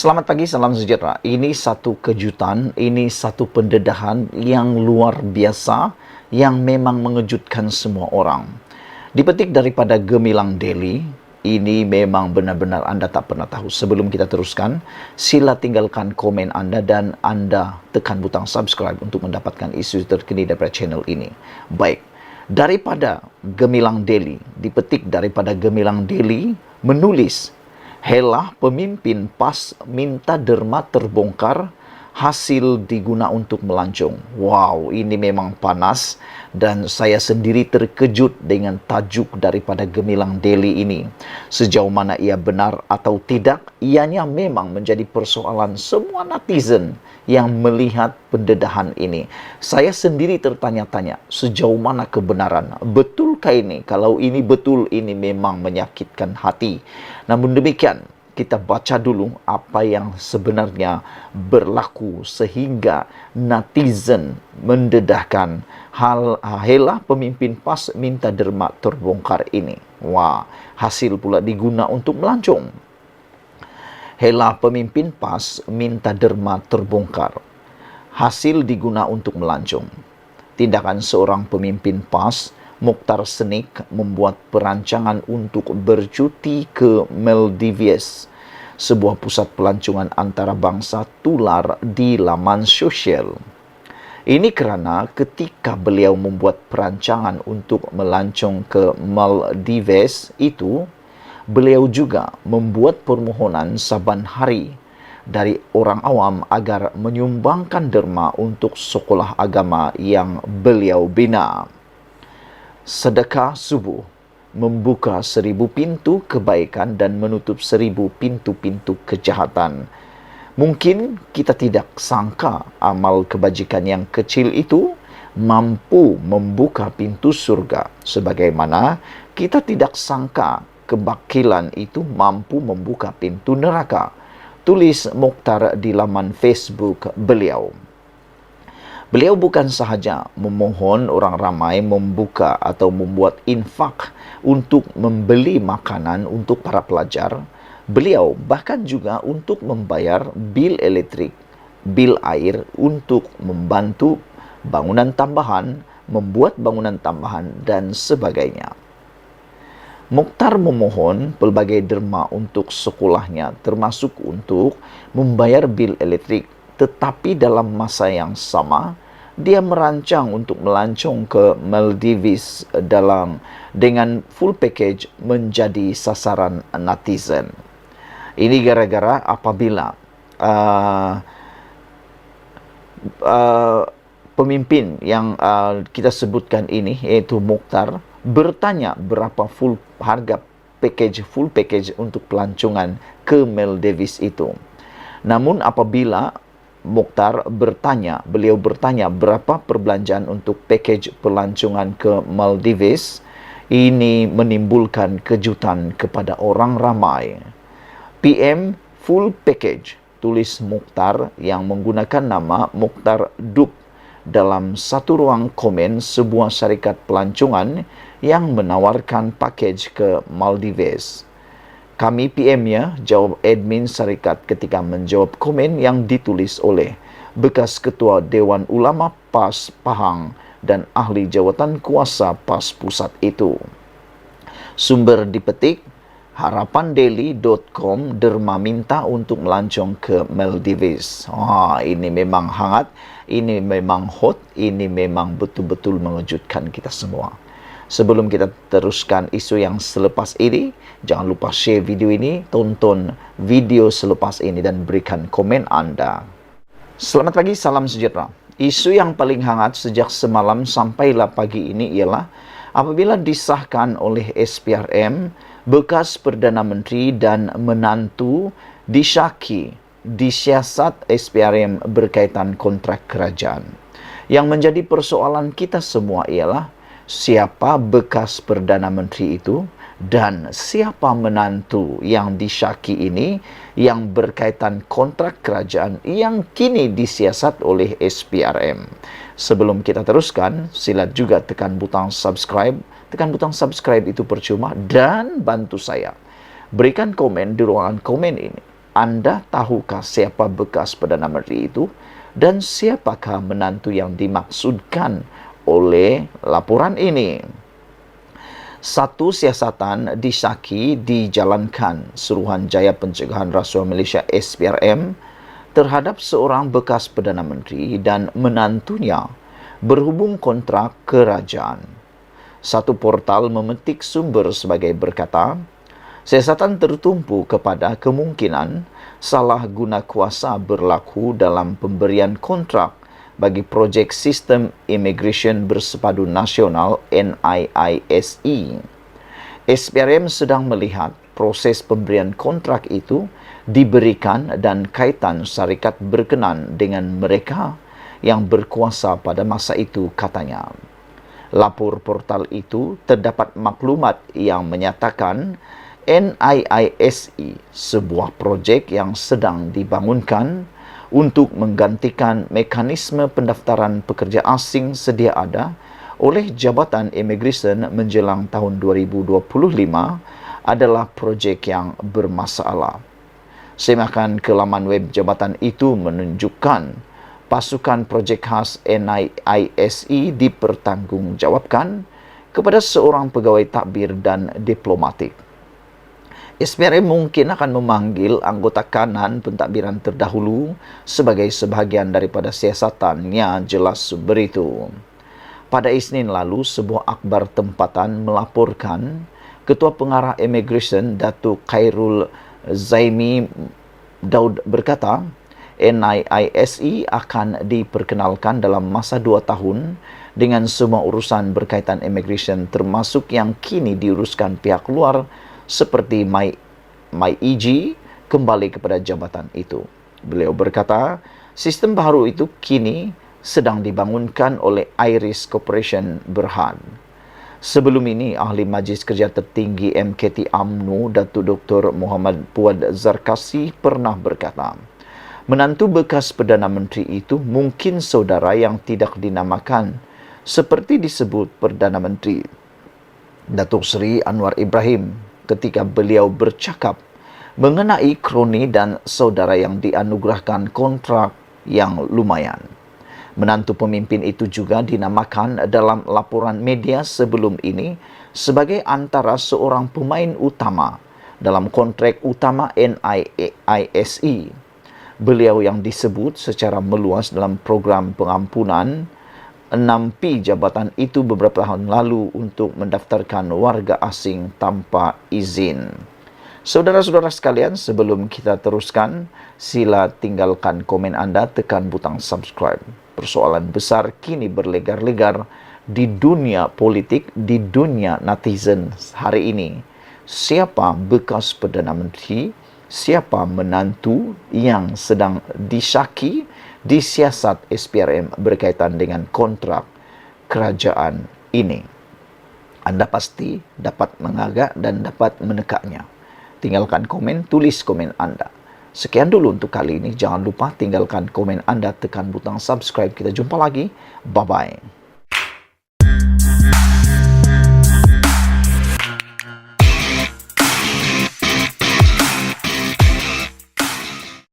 Selamat pagi, salam sejahtera. Ini satu kejutan, ini satu pendedahan yang luar biasa, yang memang mengejutkan semua orang. Dipetik daripada Gemilang Daily, ini memang benar-benar Anda tak pernah tahu. Sebelum kita teruskan, sila tinggalkan komen Anda dan Anda tekan butang subscribe untuk mendapatkan isu terkini daripada channel ini. Baik, daripada Gemilang Daily, dipetik daripada Gemilang Daily, menulis, Helah pemimpin PAS minta derma terbongkar, hasil diguna untuk melancong. Wow, ini memang panas dan saya sendiri terkejut dengan tajuk daripada Gemilang Daily ini. Sejauh mana ia benar atau tidak, ianya memang menjadi persoalan semua netizen yang melihat pendedahan ini. Saya sendiri tertanya-tanya, sejauh mana kebenaran? Betulkah ini? Kalau ini betul, ini memang menyakitkan hati. Namun demikian, kita baca dulu apa yang sebenarnya berlaku sehingga netizen mendedahkan helah pemimpin PAS minta derma terbongkar ini. Wah, hasil pula diguna untuk melancong. Helah pemimpin PAS minta derma terbongkar, hasil diguna untuk melancong. Tindakan seorang pemimpin PAS, Mokhtar Senik, membuat perancangan untuk bercuti ke Maldives, sebuah pusat pelancongan antarabangsa, tular di laman sosial. Ini kerana ketika beliau membuat perancangan untuk melancong ke Maldives itu, beliau juga membuat permohonan saban hari dari orang awam agar menyumbangkan derma untuk sekolah agama yang beliau bina. Sedekah subuh membuka 1000 pintu kebaikan dan menutup 1000 pintu-pintu kejahatan. Mungkin kita tidak sangka amal kebajikan yang kecil itu mampu membuka pintu surga, sebagaimana kita tidak sangka kebakilan itu mampu membuka pintu neraka. Tulis Mokhtar di laman Facebook beliau. Beliau bukan sahaja memohon orang ramai membuka atau membuat infak untuk membeli makanan untuk para pelajar, beliau bahkan juga untuk membayar bil elektrik, bil air untuk membantu bangunan tambahan, membuat bangunan tambahan dan sebagainya. Mokhtar memohon pelbagai derma untuk sekolahnya, termasuk untuk membayar bil elektrik. Tetapi dalam masa yang sama, dia merancang untuk melancong ke Maldives dengan full package menjadi sasaran netizen. Ini gara-gara apabila pemimpin yang kita sebutkan ini, yaitu Mokhtar, bertanya berapa harga full package untuk pelancongan ke Maldives itu. Namun apabila beliau bertanya berapa perbelanjaan untuk package pelancongan ke Maldives, ini menimbulkan kejutan kepada orang ramai. PM full package, tulis Mokhtar yang menggunakan nama Mokhtar Duk dalam satu ruang komen sebuah syarikat pelancongan yang menawarkan package ke Maldives. Kami PM-nya, jawab admin syarikat ketika menjawab komen yang ditulis oleh bekas Ketua Dewan Ulama PAS Pahang dan ahli jawatan kuasa PAS Pusat itu. Sumber dipetik, harapandaily.com, derma minta untuk melancong ke Maldives. Ini memang hangat, ini memang hot, ini memang betul-betul mengejutkan kita semua. Sebelum kita teruskan isu yang selepas ini, jangan lupa share video ini, tonton video selepas ini dan berikan komen Anda. Selamat pagi, salam sejahtera. Isu yang paling hangat sejak semalam sampailah pagi ini ialah apabila disahkan oleh SPRM, bekas Perdana Menteri dan menantu disyaki disiasat SPRM berkaitan kontrak kerajaan. Yang menjadi persoalan kita semua ialah siapa bekas Perdana Menteri itu dan siapa menantu yang disyaki ini yang berkaitan kontrak kerajaan yang kini disiasat oleh SPRM. Sebelum kita teruskan, sila juga tekan butang subscribe. Tekan butang subscribe itu percuma dan bantu saya. Berikan komen di ruangan komen ini. Anda tahukah siapa bekas Perdana Menteri itu dan siapakah menantu yang dimaksudkan oleh laporan ini? Satu siasatan disyaki dijalankan Suruhanjaya Pencegahan Rasuah Malaysia SPRM terhadap seorang bekas Perdana Menteri dan menantunya berhubung kontrak kerajaan. Satu portal memetik sumber sebagai berkata, siasatan tertumpu kepada kemungkinan salah guna kuasa berlaku dalam pemberian kontrak bagi projek Sistem Immigration Bersepadu Nasional NIISE. SPRM sedang melihat proses pemberian kontrak itu diberikan dan kaitan syarikat berkenan dengan mereka yang berkuasa pada masa itu, katanya. Lapor portal itu terdapat maklumat yang menyatakan NIISE, sebuah projek yang sedang dibangunkan untuk menggantikan mekanisme pendaftaran pekerja asing sedia ada oleh Jabatan Imigresen menjelang tahun 2025 adalah projek yang bermasalah. Semakan ke laman web jabatan itu menunjukkan pasukan projek khas NIISE dipertanggungjawabkan kepada seorang pegawai takbir dan diplomatik. SPRM mungkin akan memanggil anggota kanan pentadbiran terdahulu sebagai sebahagian daripada siasatannya, jelas sumber itu. Pada Isnin lalu, sebuah akhbar tempatan melaporkan Ketua Pengarah Immigration Datuk Khairul Zaimi Daud berkata, NIISE akan diperkenalkan dalam masa 2 tahun dengan semua urusan berkaitan immigration termasuk yang kini diuruskan pihak luar seperti MyEG kembali kepada jabatan itu. Beliau berkata, sistem baru itu kini sedang dibangunkan oleh Iris Corporation Berhad. Sebelum ini, Ahli Majlis Kerja Tertinggi MKT UMNO, Datuk Dr. Muhammad Puad Zarkasi pernah berkata, menantu bekas Perdana Menteri itu mungkin saudara yang tidak dinamakan seperti disebut Perdana Menteri Datuk Seri Anwar Ibrahim ketika beliau bercakap mengenai kroni dan saudara yang dianugerahkan kontrak yang lumayan. Menantu pemimpin itu juga dinamakan dalam laporan media sebelum ini sebagai antara seorang pemain utama dalam kontrak utama NIISE. Beliau yang disebut secara meluas dalam program pengampunan 6P jabatan itu beberapa tahun lalu untuk mendaftarkan warga asing tanpa izin. Saudara-saudara sekalian, sebelum kita teruskan, sila tinggalkan komen anda, tekan butang subscribe. Persoalan besar kini berlegar-legar di dunia politik, di dunia netizen hari ini. Siapa bekas Perdana Menteri, siapa menantu yang sedang disyaki disiasat SPRM berkaitan dengan kontrak kerajaan ini. Anda pasti dapat mengagak dan dapat menekaknya. Tinggalkan komen, tulis komen anda. Sekian dulu untuk kali ini. Jangan lupa tinggalkan komen anda, tekan butang subscribe. Kita jumpa lagi. Bye-bye.